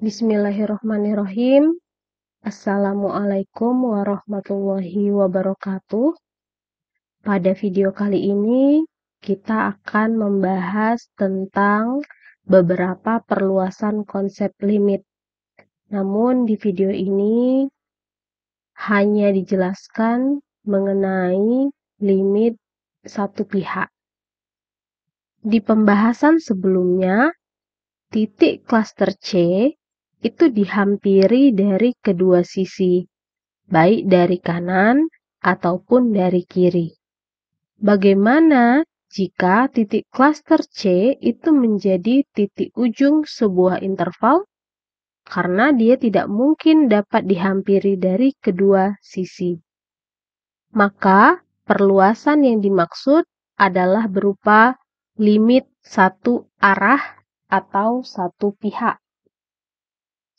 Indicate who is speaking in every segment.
Speaker 1: Bismillahirrohmanirrohim. Assalamualaikum warahmatullahi wabarakatuh. Pada video kali ini, kita akan membahas tentang beberapa perluasan konsep limit. Namun di video ini hanya dijelaskan mengenai limit satu pihak. Di pembahasan sebelumnya, titik klaster C itu dihampiri dari kedua sisi, baik dari kanan ataupun dari kiri. Bagaimana jika titik klaster C itu menjadi titik ujung sebuah interval? Karena dia tidak mungkin dapat dihampiri dari kedua sisi. Maka perluasan yang dimaksud adalah berupa limit satu arah atau satu pihak.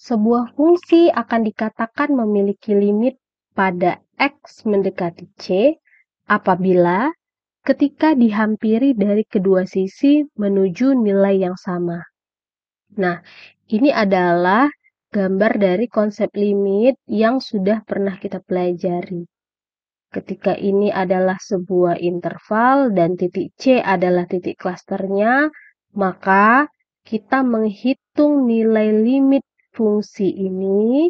Speaker 1: Sebuah fungsi akan dikatakan memiliki limit pada X mendekati C apabila ketika dihampiri dari kedua sisi menuju nilai yang sama. Nah, ini adalah gambar dari konsep limit yang sudah pernah kita pelajari. Ketika ini adalah sebuah interval dan titik C adalah titik klasternya, maka kita menghitung nilai limit fungsi ini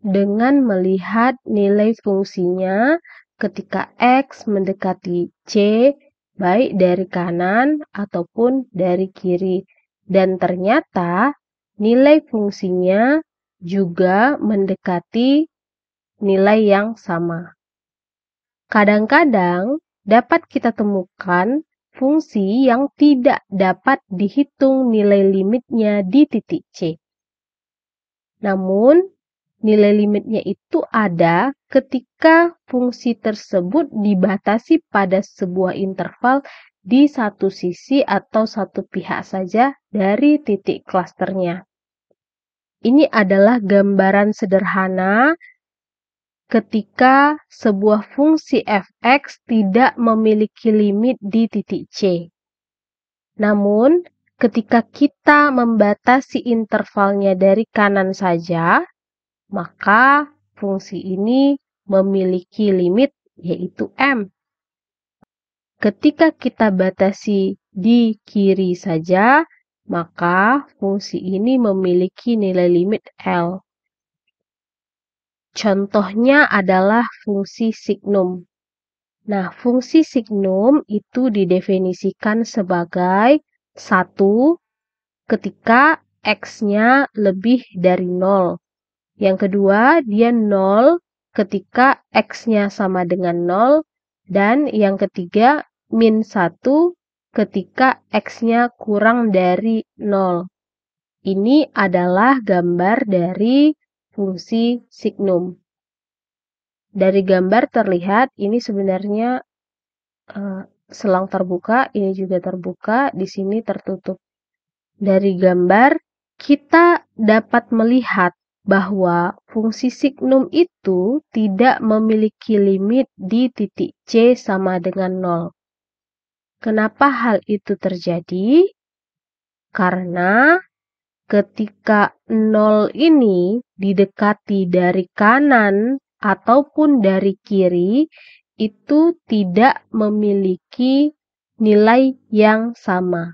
Speaker 1: dengan melihat nilai fungsinya ketika X mendekati C baik dari kanan ataupun dari kiri. Dan ternyata nilai fungsinya juga mendekati nilai yang sama. Kadang-kadang dapat kita temukan fungsi yang tidak dapat dihitung nilai limitnya di titik C. Namun, nilai limitnya itu ada ketika fungsi tersebut dibatasi pada sebuah interval di satu sisi atau satu pihak saja dari titik klasternya. Ini adalah gambaran sederhana ketika sebuah fungsi f(x) tidak memiliki limit di titik C. Namun, ketika kita membatasi intervalnya dari kanan saja, maka fungsi ini memiliki limit yaitu M. Ketika kita batasi di kiri saja, maka fungsi ini memiliki nilai limit L. Contohnya adalah fungsi signum. Nah, fungsi signum itu didefinisikan sebagai 1 ketika X-nya lebih dari 0. Yang kedua, dia 0 ketika X-nya sama dengan 0. Dan yang ketiga, min 1 ketika X-nya kurang dari 0. Ini adalah gambar dari fungsi signum. Dari gambar terlihat ini sebenarnya selang terbuka, ini juga terbuka, di sini tertutup. Dari gambar kita dapat melihat bahwa fungsi signum itu tidak memiliki limit di titik C sama dengan 0. Kenapa hal itu terjadi? Karena ketika 0 ini didekati dari kanan ataupun dari kiri, itu tidak memiliki nilai yang sama.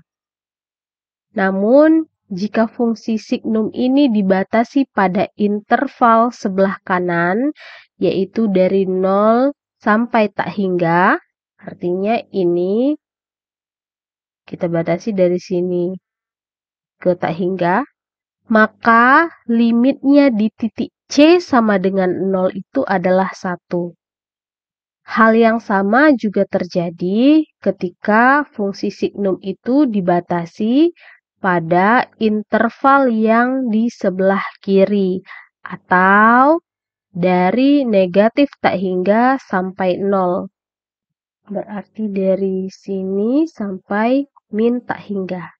Speaker 1: Namun, jika fungsi signum ini dibatasi pada interval sebelah kanan, yaitu dari 0 sampai tak hingga, artinya ini kita batasi dari sini ke tak hingga, maka limitnya di titik C sama dengan 0 itu adalah 1. Hal yang sama juga terjadi ketika fungsi signum itu dibatasi pada interval yang di sebelah kiri atau dari negatif tak hingga sampai 0. Berarti dari sini sampai min tak hingga.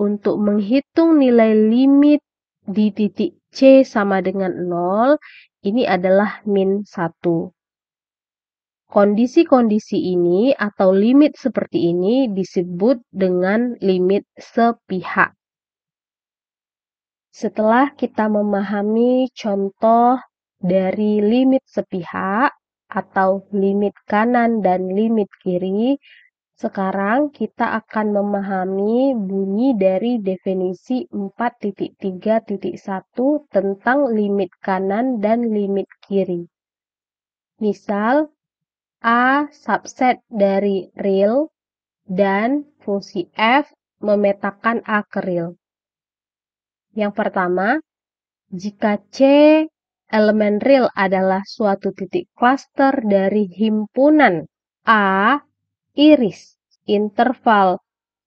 Speaker 1: Untuk menghitung nilai limit di titik C sama dengan 0, ini adalah min 1. Kondisi-kondisi ini atau limit seperti ini disebut dengan limit sepihak. Setelah kita memahami contoh dari limit sepihak atau limit kanan dan limit kiri, sekarang kita akan memahami bunyi dari definisi 4.3.1 tentang limit kanan dan limit kiri. Misal, A subset dari real dan fungsi f memetakan A ke real. Yang pertama, jika C elemen real adalah suatu titik cluster dari himpunan A iris interval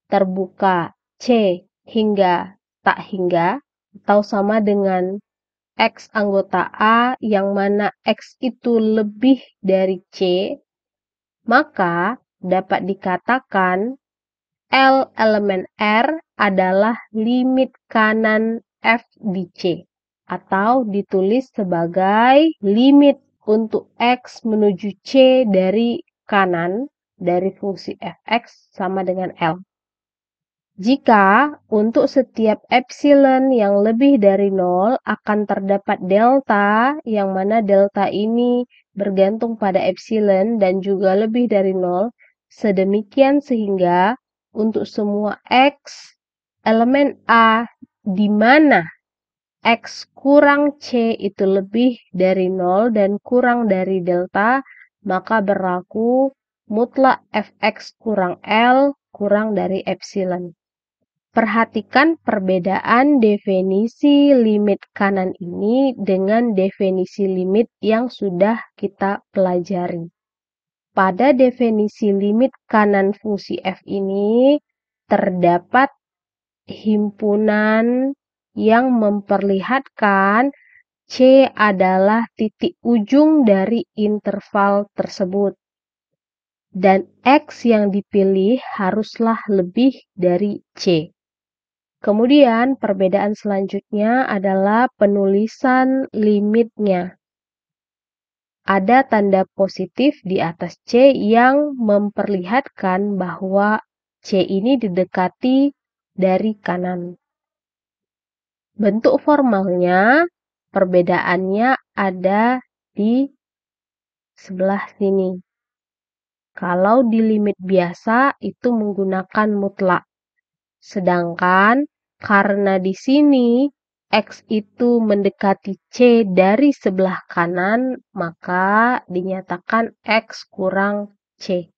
Speaker 1: terbuka C hingga tak hingga atau sama dengan X anggota A yang mana X itu lebih dari C, maka dapat dikatakan L elemen R adalah limit kanan F di C, atau ditulis sebagai limit untuk X menuju C dari kanan dari fungsi fx sama dengan L. Jika untuk setiap epsilon yang lebih dari 0 akan terdapat delta, yang mana delta ini bergantung pada epsilon dan juga lebih dari 0, sedemikian sehingga untuk semua X elemen A di mana X kurang C itu lebih dari 0 dan kurang dari delta, maka berlaku mutlak fx kurang L kurang dari epsilon. Perhatikan perbedaan definisi limit kanan ini dengan definisi limit yang sudah kita pelajari. Pada definisi limit kanan fungsi f ini terdapat himpunan yang memperlihatkan C adalah titik ujung dari interval tersebut. Dan X yang dipilih haruslah lebih dari C. Kemudian perbedaan selanjutnya adalah penulisan limitnya. Ada tanda positif di atas C yang memperlihatkan bahwa C ini didekati dari kanan. Bentuk formalnya, perbedaannya ada di sebelah sini. Kalau di limit biasa itu menggunakan mutlak. Sedangkan karena di sini X itu mendekati C dari sebelah kanan, maka dinyatakan X kurang C.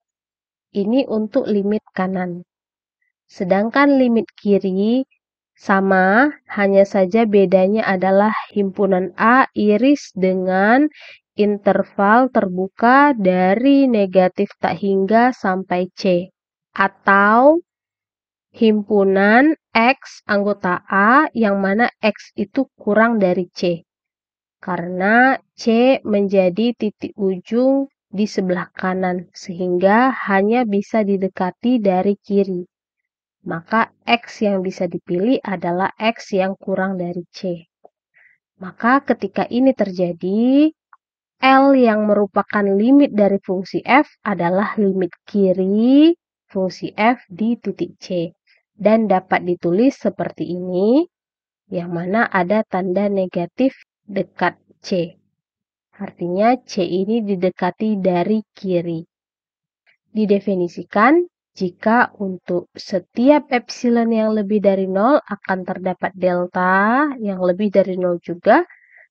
Speaker 1: Ini untuk limit kanan. Sedangkan limit kiri sama, hanya saja bedanya adalah himpunan A iris dengan interval terbuka dari negatif tak hingga sampai C. Atau himpunan X anggota A yang mana X itu kurang dari C. Karena C menjadi titik ujung di sebelah kanan sehingga hanya bisa didekati dari kiri. Maka X yang bisa dipilih adalah X yang kurang dari C. Maka ketika ini terjadi, L yang merupakan limit dari fungsi f adalah limit kiri fungsi f di titik C. Dan dapat ditulis seperti ini, yang mana ada tanda negatif dekat C. Artinya C ini didekati dari kiri. Didefinisikan jika untuk setiap epsilon yang lebih dari 0 akan terdapat delta yang lebih dari 0 juga.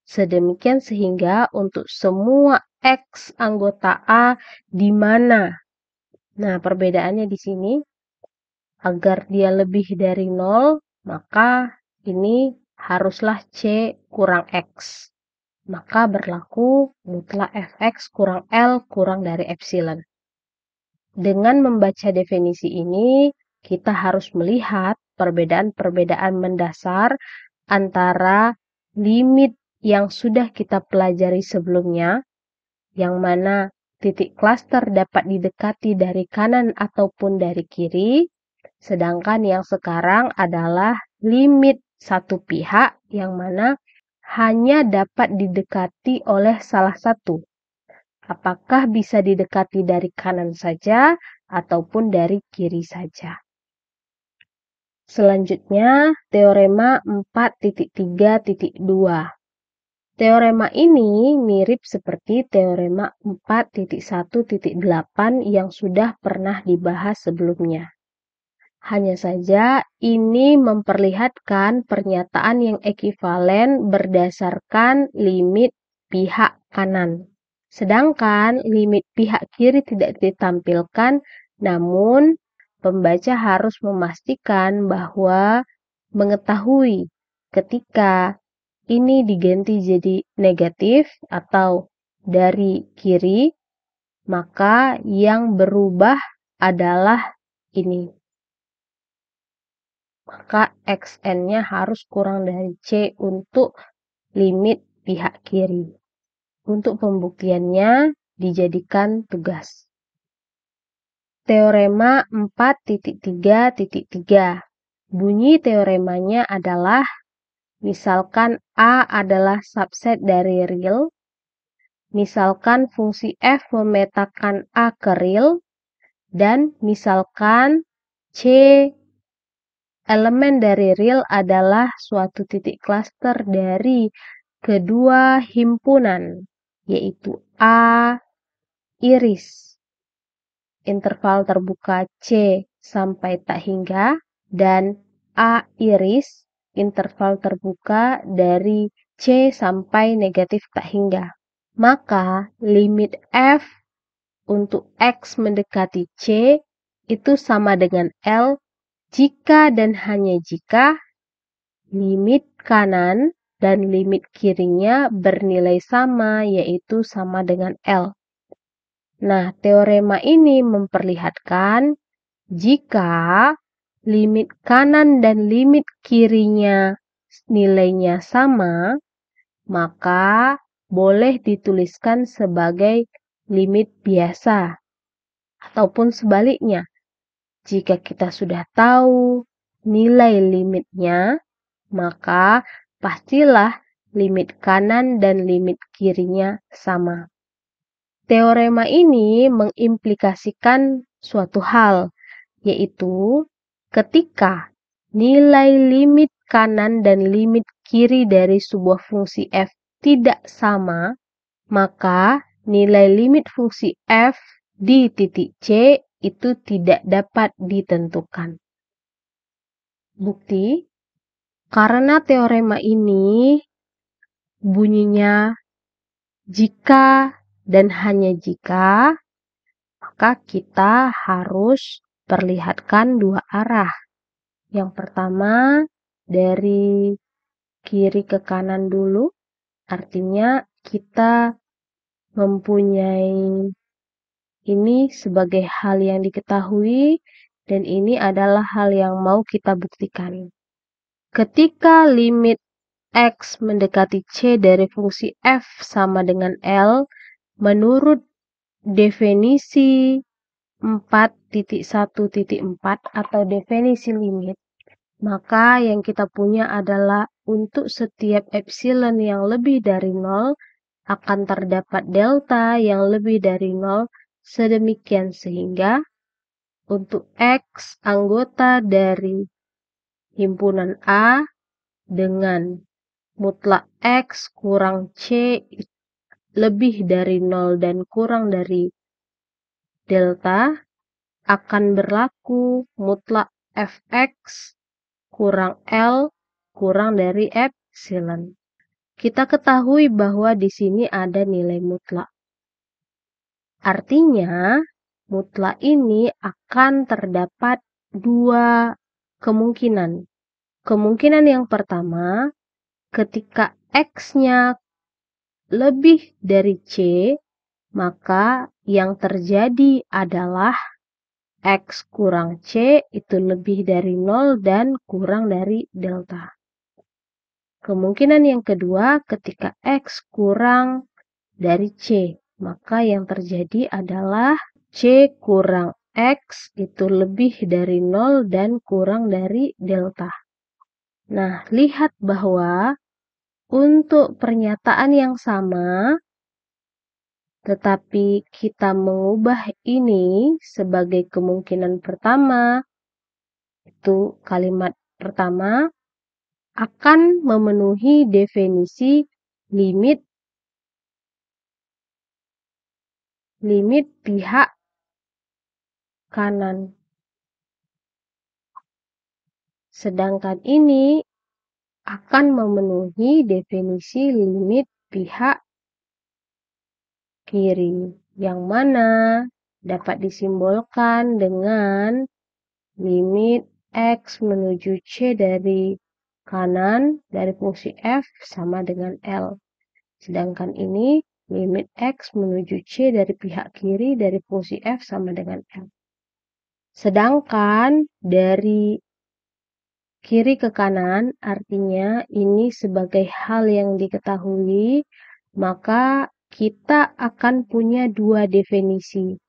Speaker 1: Sedemikian sehingga untuk semua X anggota A di mana. Nah, perbedaannya di sini. Agar dia lebih dari 0, maka ini haruslah C kurang X. Maka berlaku mutlak fx kurang L kurang dari epsilon. Dengan membaca definisi ini, kita harus melihat perbedaan-perbedaan mendasar antara limit yang sudah kita pelajari sebelumnya, yang mana titik cluster dapat didekati dari kanan ataupun dari kiri, sedangkan yang sekarang adalah limit satu pihak yang mana hanya dapat didekati oleh salah satu. Apakah bisa didekati dari kanan saja ataupun dari kiri saja. Selanjutnya, teorema 4.3.2. Teorema ini mirip seperti teorema 4.1.8 yang sudah pernah dibahas sebelumnya. Hanya saja ini memperlihatkan pernyataan yang ekivalen berdasarkan limit pihak kanan. Sedangkan limit pihak kiri tidak ditampilkan, namun pembaca harus memastikan bahwa mengetahui ketika ini diganti jadi negatif atau dari kiri, maka yang berubah adalah ini. Maka xn-nya harus kurang dari C untuk limit pihak kiri. Untuk pembuktiannya dijadikan tugas. Teorema 4.3.3. Bunyi teoremanya adalah misalkan A adalah subset dari real, misalkan fungsi f memetakan A ke real, dan misalkan C elemen dari real adalah suatu titik klaster dari kedua himpunan, yaitu A iris, interval terbuka C sampai tak hingga, dan A iris, interval terbuka dari C sampai negatif tak hingga. Maka limit F untuk X mendekati C itu sama dengan L jika dan hanya jika limit kanan dan limit kirinya bernilai sama, yaitu sama dengan L. Nah, teorema ini memperlihatkan jika limit kanan dan limit kirinya nilainya sama, maka boleh dituliskan sebagai limit biasa. Ataupun sebaliknya, jika kita sudah tahu nilai limitnya, maka pastilah limit kanan dan limit kirinya sama. Teorema ini mengimplikasikan suatu hal, yaitu ketika nilai limit kanan dan limit kiri dari sebuah fungsi f tidak sama, maka nilai limit fungsi f di titik C itu tidak dapat ditentukan. Bukti, karena teorema ini bunyinya jika dan hanya jika, maka kita harus perlihatkan dua arah. Yang pertama, dari kiri ke kanan dulu, artinya kita mempunyai ini sebagai hal yang diketahui, dan ini adalah hal yang mau kita buktikan. Ketika limit X mendekati C dari fungsi f sama dengan L, menurut definisi 4.1.4 atau definisi limit, maka yang kita punya adalah untuk setiap epsilon yang lebih dari 0 akan terdapat delta yang lebih dari 0, sedemikian sehingga untuk X anggota dari himpunan A dengan mutlak X kurang C lebih dari 0 dan kurang dari delta akan berlaku mutlak fx kurang L kurang dari epsilon. Kita ketahui bahwa di sini ada nilai mutlak. Artinya, mutlak ini akan terdapat dua kemungkinan. Kemungkinan yang pertama, ketika X-nya lebih dari C, maka yang terjadi adalah X kurang C itu lebih dari 0 dan kurang dari delta. Kemungkinan yang kedua, ketika X kurang dari C, maka yang terjadi adalah C kurang X itu lebih dari 0 dan kurang dari delta. Nah, lihat bahwa untuk pernyataan yang sama, tetapi kita mengubah ini sebagai kemungkinan pertama, itu kalimat pertama akan memenuhi definisi limit pihak kanan. Sedangkan ini akan memenuhi definisi limit pihak kiri, yang mana dapat disimbolkan dengan limit X menuju C dari kanan dari fungsi f sama dengan L. Sedangkan ini limit X menuju C dari pihak kiri dari fungsi f sama dengan L. Sedangkan dari kiri ke kanan artinya ini sebagai hal yang diketahui, maka kita akan punya dua definisi.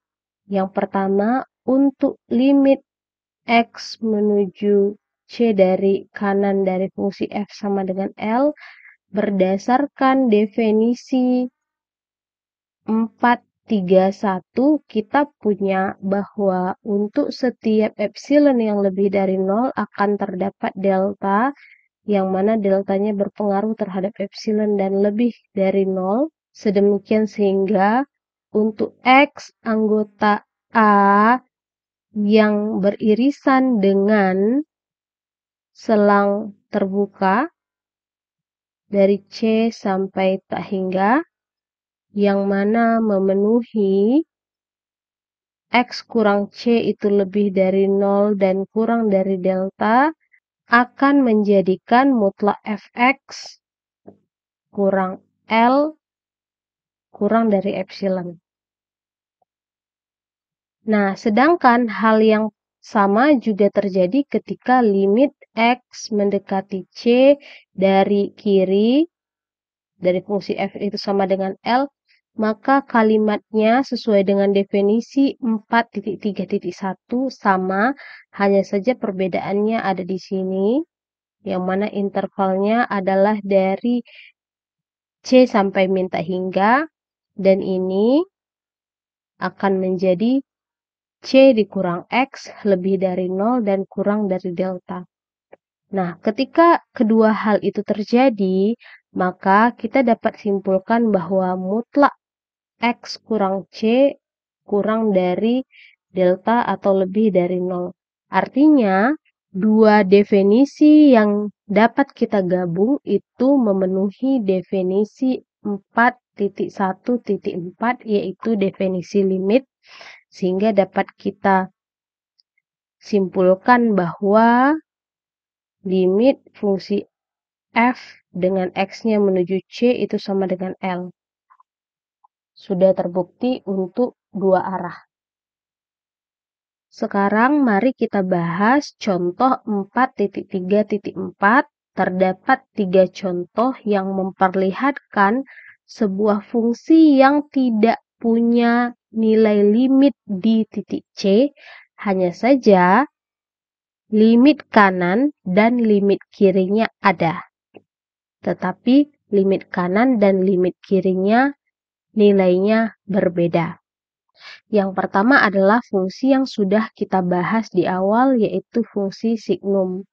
Speaker 1: Yang pertama, untuk limit X menuju C dari kanan dari fungsi f sama dengan L, berdasarkan definisi 431, kita punya bahwa untuk setiap epsilon yang lebih dari 0 akan terdapat delta, yang mana deltanya berpengaruh terhadap epsilon dan lebih dari 0. Sedemikian sehingga untuk X anggota A yang beririsan dengan selang terbuka dari C sampai tak hingga, yang mana memenuhi X kurang C itu lebih dari 0 dan kurang dari delta, akan menjadikan mutlak Fx kurang L kurang dari epsilon. Nah, sedangkan hal yang sama juga terjadi ketika limit X mendekati C dari kiri, dari fungsi f itu sama dengan L, maka kalimatnya sesuai dengan definisi 4.3.1 sama, hanya saja perbedaannya ada di sini, yang mana intervalnya adalah dari C sampai min tak hingga, dan ini akan menjadi C dikurang X lebih dari 0 dan kurang dari delta. Nah, ketika kedua hal itu terjadi, maka kita dapat simpulkan bahwa mutlak X kurang C kurang dari delta atau lebih dari 0. Artinya, dua definisi yang dapat kita gabung itu memenuhi definisi 4.1.4, yaitu definisi limit, sehingga dapat kita simpulkan bahwa limit fungsi f dengan x-nya menuju C itu sama dengan L. Sudah terbukti untuk dua arah. Sekarang mari kita bahas contoh 4.3.4. Terdapat 3 contoh yang memperlihatkan sebuah fungsi yang tidak punya nilai limit di titik C, hanya saja limit kanan dan limit kirinya ada. Tetapi limit kanan dan limit kirinya nilainya berbeda. Yang pertama adalah fungsi yang sudah kita bahas di awal, yaitu fungsi signum.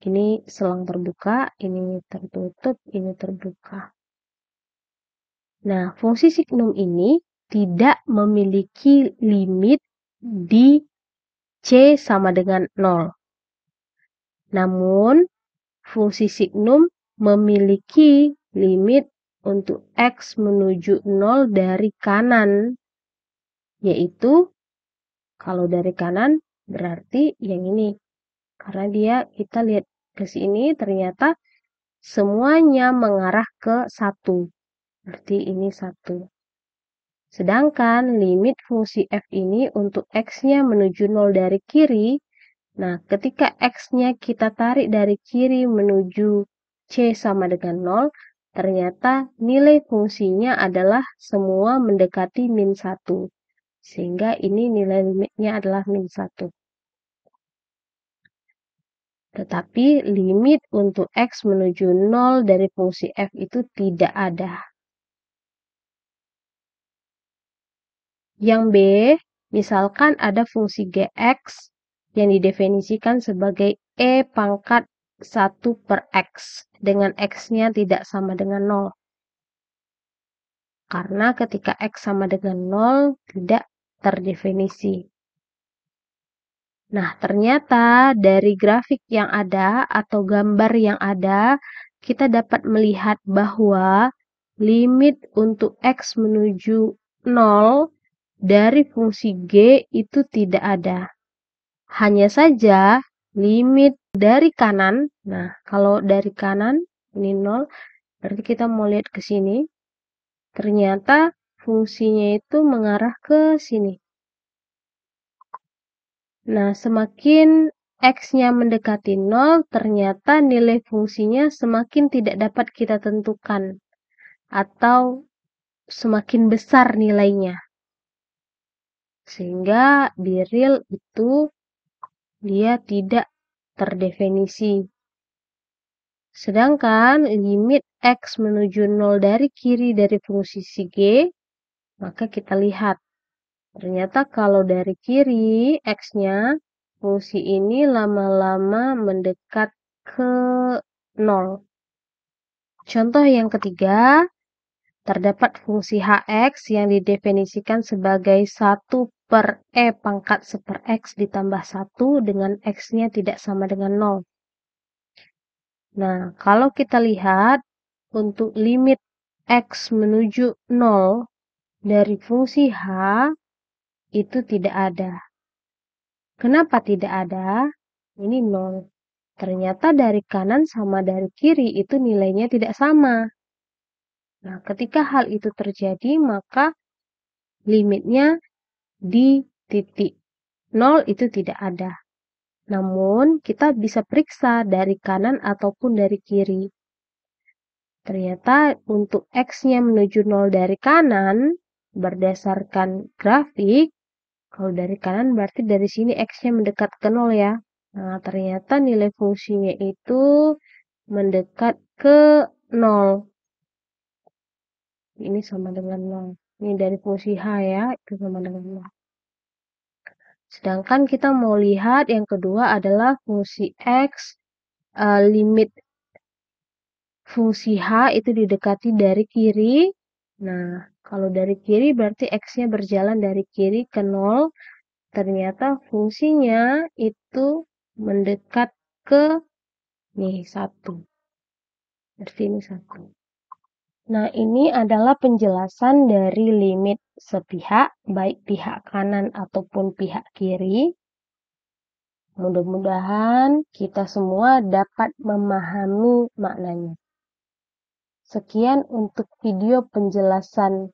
Speaker 1: Ini selang terbuka, ini tertutup, ini terbuka. Nah, fungsi signum ini tidak memiliki limit di C sama dengan 0. Namun, fungsi signum memiliki limit untuk X menuju 0 dari kanan, yaitu kalau dari kanan berarti yang ini. Karena kita lihat ke sini ternyata semuanya mengarah ke 1. Berarti ini 1. Sedangkan limit fungsi f ini untuk X-nya menuju 0 dari kiri. Nah, ketika X-nya kita tarik dari kiri menuju C sama dengan 0, ternyata nilai fungsinya adalah semua mendekati min 1. Sehingga ini nilai limitnya adalah min 1. Tetapi limit untuk X menuju 0 dari fungsi f itu tidak ada. Yang B, misalkan ada fungsi Gx yang didefinisikan sebagai E pangkat 1/x dengan x-nya tidak sama dengan 0. Karena ketika x sama dengan 0 tidak terdefinisi. Nah, ternyata dari grafik yang ada atau gambar yang ada, kita dapat melihat bahwa limit untuk x menuju 0 dari fungsi g itu tidak ada. Hanya saja limit dari kanan, nah kalau dari kanan ini 0, berarti kita mau lihat ke sini, ternyata fungsinya itu mengarah ke sini. Nah, semakin x-nya mendekati 0, ternyata nilai fungsinya semakin tidak dapat kita tentukan atau semakin besar nilainya. Sehingga di real itu dia tidak terdefinisi. Sedangkan limit x menuju 0 dari kiri dari fungsi si g, maka kita lihat. Ternyata kalau dari kiri x-nya, fungsi ini lama-lama mendekat ke 0. Contoh yang ketiga, terdapat fungsi hx yang didefinisikan sebagai 1/e pangkat 1/x ditambah 1 dengan x-nya tidak sama dengan 0. Nah, kalau kita lihat untuk limit x menuju 0 dari fungsi h itu tidak ada. Kenapa tidak ada? Ini 0. Ternyata dari kanan sama dari kiri itu nilainya tidak sama. Nah, ketika hal itu terjadi, maka limitnya di titik 0 itu tidak ada. Namun, kita bisa periksa dari kanan ataupun dari kiri. Ternyata untuk x-nya menuju 0 dari kanan, berdasarkan grafik, kalau dari kanan berarti dari sini x-nya mendekat ke 0 ya. Nah, ternyata nilai fungsinya itu mendekat ke 0. Ini sama dengan 0. Ini dari fungsi h ya, itu sama dengan 0. Sedangkan kita mau lihat yang kedua adalah fungsi x, limit fungsi h itu didekati dari kiri. Nah, kalau dari kiri berarti x-nya berjalan dari kiri ke 0. Ternyata fungsinya itu mendekat ke nih 1. Berarti ini 1. Nah, ini adalah penjelasan dari limit sepihak, baik pihak kanan ataupun pihak kiri. Mudah-mudahan kita semua dapat memahami maknanya. Sekian untuk video penjelasan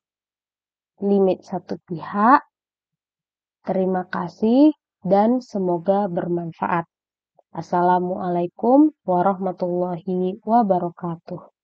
Speaker 1: limit satu pihak. Terima kasih dan semoga bermanfaat. Assalamualaikum warahmatullahi wabarakatuh.